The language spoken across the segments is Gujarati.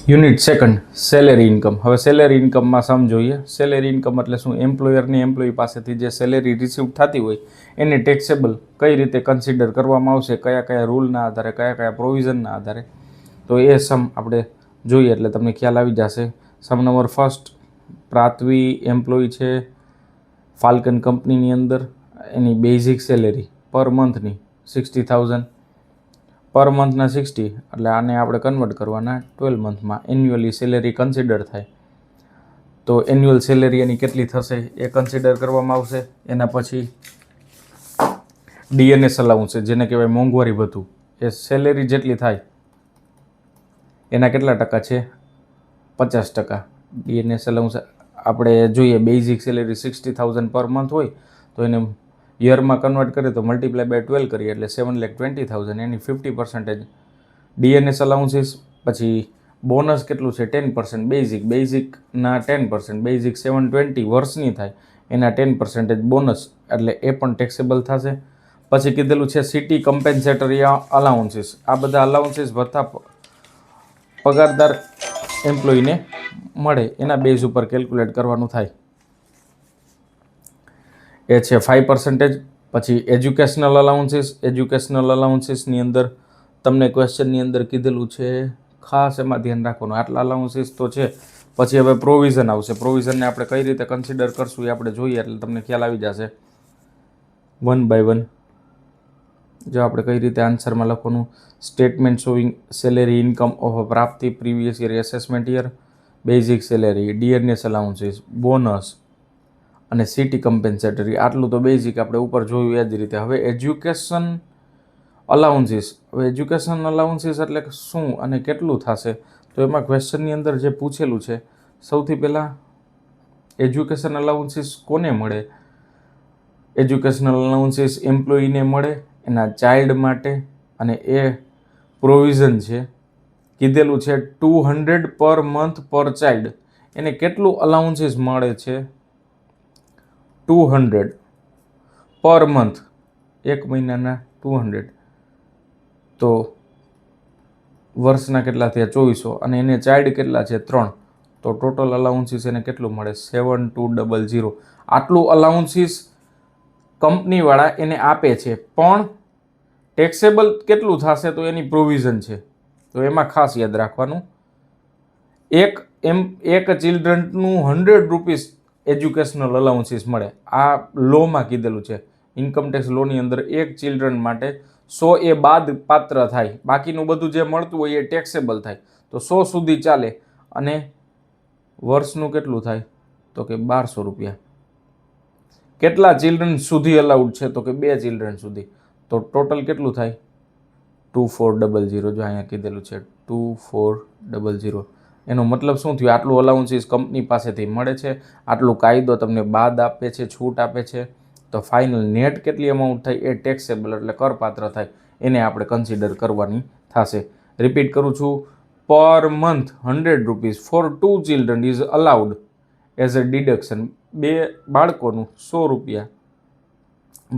Unit second salary income. હવે સેલેરી ઇન્કમમાં સમજોઈએ. સેલેરી ઇન્કમ એટલે શું? એમ્પ્લોયરની એમ્પ્લોયી પાસેથી જે સેલેરી રિસીવ થતી હોય એને ટેક્સેબલ કઈ રીતે કન્સિડર કરવામાં આવશે, કયા કયા રૂલના આધારે, કયા કયા પ્રોવિઝનના આધારે, તો એ સમ આપણે જોઈએ એટલે તમને ખ્યાલ આવી જશે. સમ નંબર ફર્સ્ટ, પ્રાથવી એમ્પ્લોયી છે ફાલ્કન કંપનીની અંદર. એની બેઝિક સેલેરી પર મંથની 60,000, પર મંથના 60 એટલે આને આપણે કન્વર્ટ કરવાના 12 મંથમાં. એન્યુઅલી સેલેરી કન્સિડર થાય તો એન્યુઅલ સેલેરી એની કેટલી થશે એ કન્સિડર કરવામાં આવશે. એના પછી ડીએનએસ અલાઉન્સ જેને કહેવાય મોંઘવારી ભથ્થું, એ સેલેરી જેટલી થાય એના કેટલા ટકા છે? 50%. ડીએનએસ અલાઉન્સ આપણે જોઈએ બેઝિક સેલેરી 60,000 પર મંથ હોય તો એને યરમાં કન્વર્ટ કરીએ તો મલ્ટીપ્લાય બાય 12 કરીએ એટલે 7,20,000, એની 50% ડીએનએસ અલાઉન્સીસ. પછી બોનસ કેટલું છે? 10%. બેઝિકના 10%, બેઝિક 720 વર્ષની થાય એના 10% બોનસ એટલે એ પણ ટેક્સેબલ થશે. પછી કીધેલું છે સિટી કમ્પેન્સેટરી અલાઉન્સીસ. આ બધા અલાઉન્સીસ ભથ્થા પગારદાર એમ્પ્લોયીને મળે એના બેઝ ઉપર કેલ્ક્યુલેટ કરવાનું થાય, એ છે 5%. પછી એજ્યુકેશનલ અલાઉન્સીસ. એજ્યુકેશનલ અલાઉન્સીસની અંદર તમને ક્વેશ્ચનની અંદર કીધેલું છે, ખાસ એમાં ધ્યાન રાખવાનું, આટલા અલાઉન્સીસ તો છે. પછી હવે પ્રોવિઝન આવશે. પ્રોવિઝનને આપણે કઈ રીતે કન્સિડર કરશું એ આપણે જોઈએ એટલે તમને ખ્યાલ આવી જશે વન બાય વન. જો આપણે કઈ રીતે આન્સરમાં લખવાનું, statement showing salary income of પ્રાપ્તિ previous year assessment year, basic salary, DNS allowances, bonus અને સિટી કમ્પેન્સેટરી. આટલું તો બેઝિક આપણે ઉપર જોયું એ જ રીતે. હવે એજ્યુકેશન અલાઉન્સીસ. હવે એજ્યુકેશન અલાઉન્સીસ એટલે શું અને કેટલું થશે? તો એમાં ક્વેશ્ચનની અંદર જે પૂછેલું છે, સૌથી પહેલાં એજ્યુકેશન અલાઉન્સીસ કોને મળે? એજ્યુકેશનલ અલાઉન્સીસ એમ્પ્લોયીને મળે એના ચાઇલ્ડ માટે, અને એ પ્રોવિઝન છે કીધેલું છે 200 પર મંથ પર ચાઇલ્ડ. એને કેટલું અલાઉન્સીસ મળે છે? 200 પર મંથ, એક મહિનાના 200 તો વર્ષના કેટલા થયા? 2400. અને એને ચાઇલ્ડ કેટલા છે? 3. તો ટોટલ અલાઉન્સીસ એને કેટલું મળે? 7,200. આટલું અલાઉન્સીસ કંપનીવાળા એને આપે છે, પણ ટેક્સેબલ કેટલું થશે? તો એની પ્રોવિઝન છે. તો એમાં ખાસ યાદ રાખવાનું, એક ચિલ્ડ્રનનું 100 રૂપીસ એજ્યુકેશનલ અલાઉન્સીસ મળે. આ લોમાં કીધેલું છે, ઇન્કમટેક્સ લોની અંદર એક ચિલ્ડ્રન માટે 100 એ બાદ પાત્ર થાય, બાકીનું બધું જે મળતું હોય એ ટેક્સેબલ થાય. તો 100 સુધી ચાલે. અને વર્ષનું કેટલું થાય? તો કે 1200 રૂપિયા. કેટલા ચિલ્ડ્રન સુધી અલાઉડ છે? તો કે 2 ચિલ્ડ્રન સુધી. તો ટોટલ કેટલું થાય? 2400. જો અહીંયા કીધેલું છે 2400. એનો મતલબ શું થયું? આટલું અલાઉન્સીસ કંપની પાસેથી મળે છે, આટલું કાયદો તમને બાદ આપે છે, છૂટ આપે છે. તો ફાઇનલ નેટ કેટલી અમાઉન્ટ થાય? એ ટેક્સેબલ એટલે કરપાત્ર થાય, એને આપણે કન્સિડર કરવાની થશે. રિપીટ કરું છું, per month 100 rupees for 2 children is allowed as a deduction. 2 બાળકોનું 100 રૂપિયા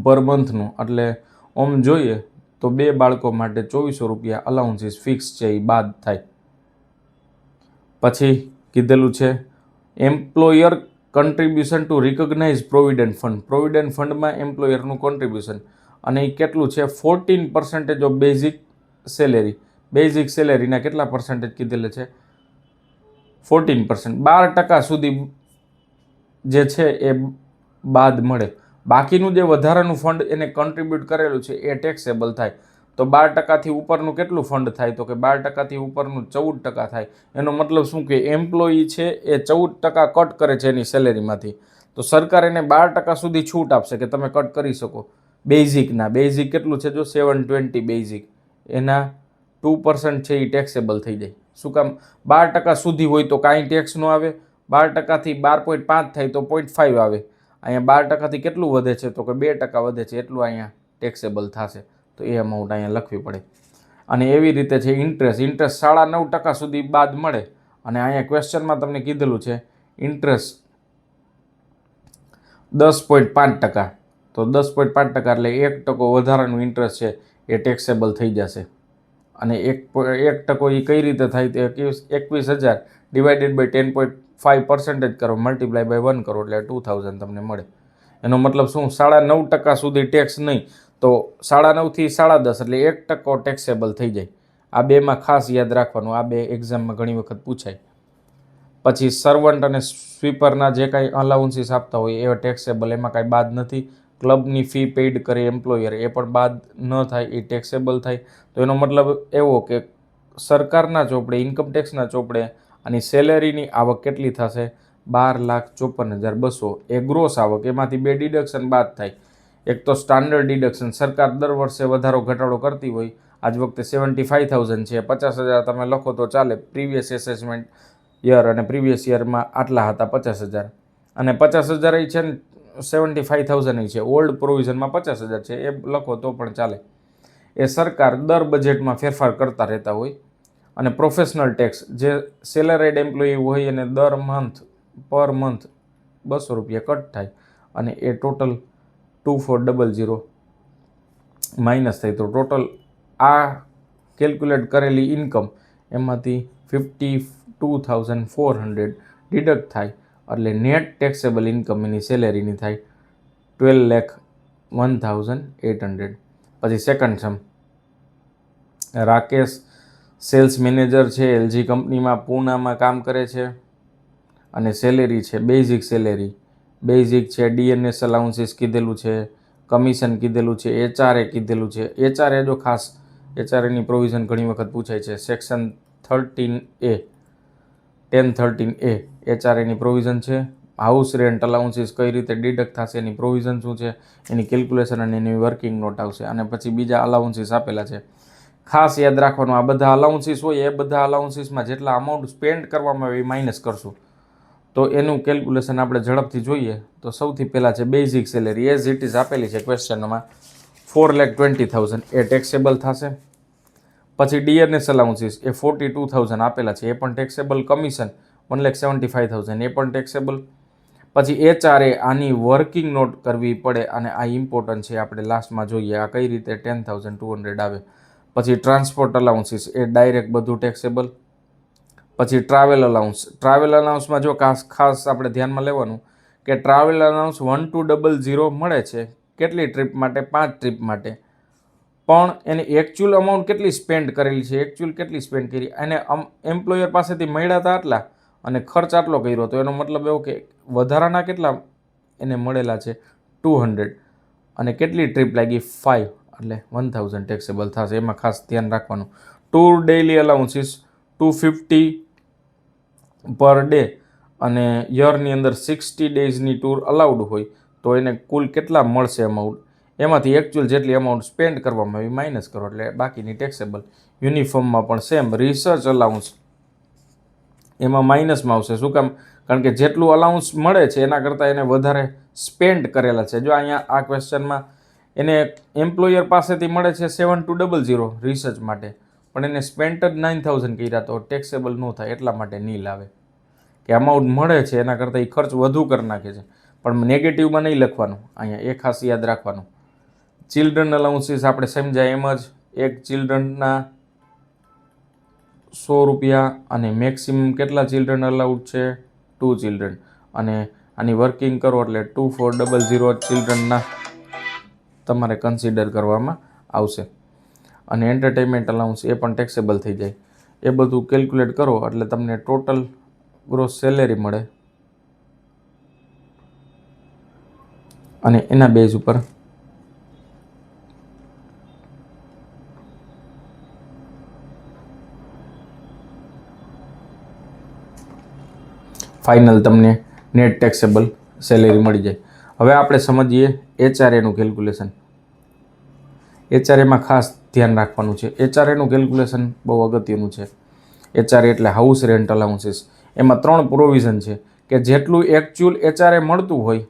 પર મંથનું, એટલે ઓમ જોઈએ તો 2 બાળકો માટે 2400 રૂપિયા અલાઉન્સીસ ફિક્સ છે, એ બાદ થાય. પછી કીધેલું છે employer contribution to recognise provident fund. Provident ફંડમાં એમ્પ્લોયરનું કોન્ટ્રીબ્યુશન, અને એ કેટલું છે? 14% ઓફ બેઝિક સેલેરી. બેઝિક સેલેરીના કેટલા પર્સન્ટેજ કીધેલા છે? 14%. 12% સુધી જે છે એ બાદ મળે. બાકીનું જે વધારાનું ફંડ એને કન્ટ્રીબ્યુટ કરેલું છે એ ટેક્સેબલ થાય. તો 12%થી ઉપરનું કેટલું ફંડ થાય? તો કે 12%થી ઉપરનું 14% થાય. એનો મતલબ શું કે એમ્પ્લોયી છે એ 14% કટ કરે છે એની સેલેરીમાંથી, તો સરકાર એને 12% સુધી છૂટ આપશે કે તમે કટ કરી શકો. બેઝિકના, બેઝિક કેટલું છે? જો 720 બેઝિક, એના 2% છે એ ટેક્સેબલ થઈ જાય. શું કામ? 12% સુધી હોય તો કાંઈ ટેક્સ ન આવે. 12%થી 12.5 થાય તો 0.5 આવે. અહીંયા 12%થી કેટલું વધે છે? તો કે 2% વધે છે, એટલું અહીંયા ટેક્સેબલ થશે. તો એ અમાઉન્ટ અહીંયા લખવી પડે. અને એવી રીતે છે ઇન્ટરેસ્ટ. ઇન્ટરેસ્ટ 9.5% સુધી બાદ મળે. અને અહીંયા ક્વેશ્ચનમાં તમને કીધેલું છે ઇન્ટરેસ્ટ 10.5%. તો 10.5% એટલે 1% વધારાનું ઇન્ટરેસ્ટ છે એ ટેક્સેબલ થઈ જશે. અને 1% એ કઈ રીતે થાય તે 21,000 ડિવાઇડેડ બાય 10.5% કરો, મલ્ટીપ્લાય બાય 1 કરો એટલે 2,000 તમને મળે. એનો મતલબ શું? 9.5% સુધી ટેક્સ નહીં તો 9.5 થી 10.5 એટલે 1% ટેક્સેબલ થઈ જાય. આ બેમાં ખાસ યાદ રાખવાનું, આ બે એક્ઝામમાં ઘણી વખત પૂછાય. પછી સર્વન્ટ અને સ્વીપરના જે કાંઈ અલાઉન્સીસ આપતા હોય એ ટેક્સેબલ, એમાં કાંઈ બાદ નથી. ક્લબની ફી પેઇડ કરે એમ્પ્લોયર એ પણ બાદ ન થાય, એ ટેક્સેબલ થાય. તો એનો મતલબ એવો કે સરકારના ચોપડે, ઇન્કમટેક્સના ચોપડે આની સેલેરીની આવક કેટલી થશે? 12,54,200 એ ગ્રોસ આવક. એમાંથી 2 ડિડક્શન બાદ થાય. એક તો સ્ટાન્ડર્ડ ડિડક્શન, સરકાર દર વર્ષે વધારો ઘટાડો કરતી હોય. આજ વખતે 75,000 છે, 50,000 તમે લખો તો ચાલે. પ્રીવિયસ એસેસમેન્ટ યર અને પ્રીવિયસ યરમાં આટલા હતા 50,000, અને 50,000 છે ને 75,000 છે. ઓલ્ડ પ્રોવિઝનમાં 50,000 છે એ લખો તો પણ ચાલે. એ સરકાર દર બજેટમાં ફેરફાર કરતા રહેતા હોય. અને પ્રોફેશનલ ટેક્સ, જે સેલરીડ એમ્પ્લોયી હોય એને દર મંથ પર મંથ 200 રૂપિયા કટ થાય, અને એ ટોટલ 2400 માઇનસ થાય. તો ટોટલ આ કેલ્ક્યુલેટ કરેલી ઇન્કમ એમાંથી 52,400 ડિડક્ટ થાય, એટલે નેટ ટેક્સેબલ ઇન્કમ એની સેલેરીની થાય 12,01,800. પછી સેકન્ડ સમ, રાકેશ સેલ્સ મેનેજર છે, એલજી કંપનીમાં પૂનામાં કામ કરે છે, અને સેલેરી છે બેઝિક સેલેરી. બેઝિક છે, ડીએનએસ અલાઉન્સીસ કીધેલું છે, કમિશન કીધેલું છે, એચઆરએ કીધેલું છે. એચઆરએ જો ખાસ એચઆરએની પ્રોવિઝન ઘણી વખત પૂછાય છે. સેક્શન 1013A એચઆરએની પ્રોવિઝન છે. હાઉસ રેન્ટ અલાઉન્સીસ કઈ રીતે ડિડક્ટ થશે એની પ્રોવિઝન શું છે, એની કેલ્ક્યુલેશન અને એની વર્કિંગ નોટ આવશે. અને પછી બીજા અલાઉન્સીસ આપેલા છે. ખાસ યાદ રાખવાનું, આ બધા અલાઉન્સીસ હોય એ બધા અલાઉન્સીસમાં જેટલા અમાઉન્ટ સ્પેન્ડ કરવામાં આવે એ માઇનસ કરશું. તો એનું કેલ્ક્યુલેશન આપણે ઝડપથી જોઈએ. તો સૌથી પહેલાં છે basic salary, as it is આપેલી છે ક્વેશ્ચનમાં 4,20,000 એ ટેક્સેબલ થશે. પછી ડીએનએસ અલાઉન્સીસ એ 42,000 આપેલા છે, એ પણ ટેક્સેબલ. કમિશન 1,75,000 એ પણ ટેક્સેબલ. પછી એચઆરએ, આની વર્કિંગ નોટ કરવી પડે, અને આ ઇમ્પોર્ટન્ટ છે, આપણે લાસ્ટમાં જોઈએ આ કઈ રીતે 10,200 આવે. પછી ટ્રાન્સપોર્ટ અલાઉન્સીસ એ ડાયરેક્ટ બધું ટેક્સેબલ. પછી ટ્રાવેલ અલાઉન્સ, ટ્રાવેલ અલાઉન્સમાં જો ખાસ આપણે ધ્યાનમાં લેવાનું કે ટ્રાવેલ અલાઉન્સ 1200 મળે છે. કેટલી ટ્રીપ માટે? 5 ટ્રીપ માટે. પણ એને એકચ્યુઅલ અમાઉન્ટ કેટલી સ્પેન્ડ કરેલી છે, એકચ્યુઅલ કેટલી સ્પેન્ડ કરી, એને એમ્પ્લોયર પાસેથી મળ્યા હતા આટલા અને ખર્ચ આટલો કર્યો. તો એનો મતલબ એવો કે વધારાના કેટલા એને મળેલા છે? 200. અને કેટલી ટ્રીપ લાગી? 5, એટલે 1,000 ટેક્સેબલ થશે. એમાં ખાસ ધ્યાન રાખવાનું. Tour daily allowances 250 per day, અને યરની અંદર 60 ડેઝની ટૂર અલાઉડ હોય તો એને કુલ કેટલા મળશે અમાઉન્ટ? એમાંથી એકચ્યુઅલ જેટલી અમાઉન્ટ સ્પેન્ડ કરવામાં આવી માઇનસ કરો એટલે બાકીની ટેક્સેબલ. યુનિફોર્મમાં પણ સેમ. રિસર્ચ અલાઉન્સ એમાં માઇનસમાં આવશે. શું કામ? કારણ કે જેટલું અલાઉન્સ મળે છે એના કરતાં એને વધારે સ્પેન્ડ કરેલા છે. જો અહીંયા આ ક્વેશ્ચનમાં એને એમ્પ્લોયર પાસેથી મળે છે 7,200 રિસર્ચ માટે, પણ એને સ્પેન્ડ જ 9,000 કર્યા, તો ટેક્સેબલ ન થાય. એટલા માટે નહીં લાવે કે અમાઉન્ટ મળે છે એના કરતાં એ ખર્ચ વધુ કરી નાખે છે. પણ નેગેટિવમાં નહીં લખવાનું, અહીંયા એ ખાસ યાદ રાખવાનું. ચિલ્ડ્રન અલાઉન્સીસ આપણે સમજાય એમ જ, એક ચિલ્ડ્રનના 100 રૂપિયા, અને મેક્સિમમ કેટલા ચિલ્ડ્રન અલાઉડ છે? 2 ચિલ્ડ્રન. અને આની વર્કિંગ કરો એટલે 2,400 ચિલ્ડ્રનના તમારે કન્સિડર કરવામાં આવશે. અને એન્ટરટેનમેન્ટ અલાઉન્સ એ પણ ટેક્સેબલ થઈ જાય. એ બધું કેલ્ક્યુલેટ કરો એટલે તમને ટોટલ ગ્રોસ સેલેરી મળે, અને એના બેઝ ઉપર ફાઇનલ તમને નેટ ટેક્સેબલ સેલેરી મળી જાય. હવે આપણે સમજીએ એચઆરએનું કેલ્ક્યુલેશન. એચઆરએમાં ખાસ ધ્યાન રાખવાનું છે. એચઆરએનું કેલ્ક્યુલેશન બહુ અગત્યનું છે. એચઆરએ એટલે હાઉસ રેન્ટ અલાઉન્સીસ. એમાં 3 પ્રોવિઝન છે કે જેટલું એકચ્યુઅલ એચઆરએ મળતું હોય,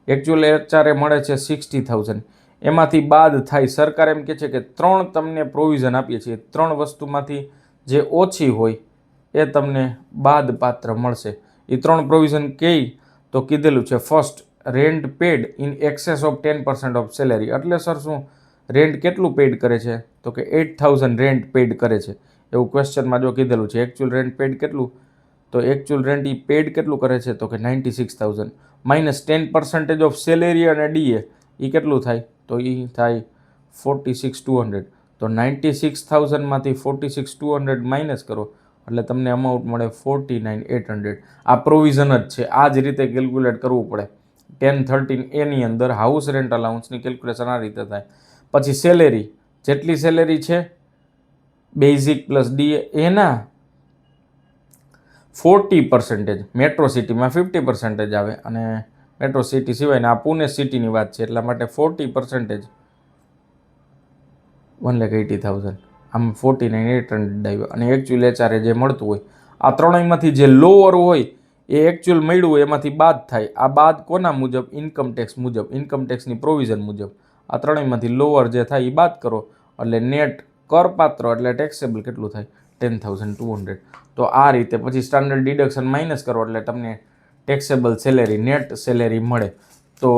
એકચ્યુઅલ એચઆરએ મળે છે 60,000, એમાંથી બાદ થાય. સરકાર એમ કહે છે કે 3 તમને પ્રોવિઝન આપીએ છીએ, 3 વસ્તુમાંથી જે ઓછી હોય એ તમને બાદ પાત્ર મળશે. એ 3 પ્રોવિઝન કઈ તો કીધેલું છે, first rent paid in excess of 10% of salary. એટલે સર શું? રેન્ટ કેટલું પેડ કરે છે? તો કે 8000 રેન્ટ પેડ કરે છે એવું ક્વેશ્ચનમાં જો કીધેલું છે. એકચ્યુઅલ રેન્ટ પેડ કેટલું? તો એકચ્યુઅલ રેન્ટ એ પેડ કેટલું કરે છે? તો કે 96,000 માઇનસ 10% ઓફ સેલેરી અને ડીએ એ કેટલું થાય? તો એ થાય 46,200. તો 96,000માંથી 46,200 માઇનસ કરો એટલે તમને અમાઉન્ટ મળે 49,800. આ પ્રોવિઝન જ છે. આ જ રીતે કેલ્ક્યુલેટ કરવું પડે. 1013 એની અંદર હાઉસ રેન્ટ અલાઉન્સની કેલ્ક્યુલેશન આ રીતે થાય. પછી સેલેરી, જેટલી સેલેરી છે બેઝિક પ્લસ ડીએ એના 40%. મેટ્રો સિટીમાં 50% આવે અને મેટ્રો સિટી સિવાયના આ પુણે સિટીની વાત છે એટલા માટે 40% 1,80,000 આમ 49,800 આવ્યો. અને એકચ્યુઅલ એચઆરએ જે મળતું હોય આ ત્રણેયમાંથી જે લોઅર હોય એ એકચ્યુઅલ મળ્યું હોય એમાંથી બાદ થાય. આ બાદ કોના મુજબ? ઇન્કમટેક્સ મુજબ, ઇન્કમટેક્સની પ્રોવિઝન મુજબ. આ ત્રણેયમાંથી લોઅર જે થાય એ બાદ કરો એટલે નેટ કરપાત્ર એટલે ટેક્સેબલ કેટલું થાય? 10,200. તો આ રીતે પછી સ્ટાન્ડર્ડ ડિડક્શન માઇનસ કરો એટલે તમને ટેક્સેબલ સેલેરી, નેટ સેલેરી મળે. તો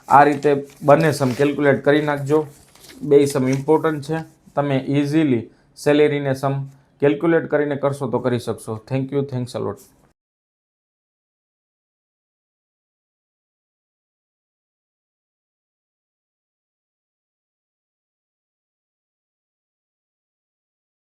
આ રીતે બંને સમ કેલ્ક્યુલેટ કરી નાખજો. બે સમ ઇમ્પોર્ટન્ટ છે. તમે ઇઝીલી સેલેરીને સમ કેલ્ક્યુલેટ કરીને કરશો તો કરી શકશો. Thank you. Thanks a lot.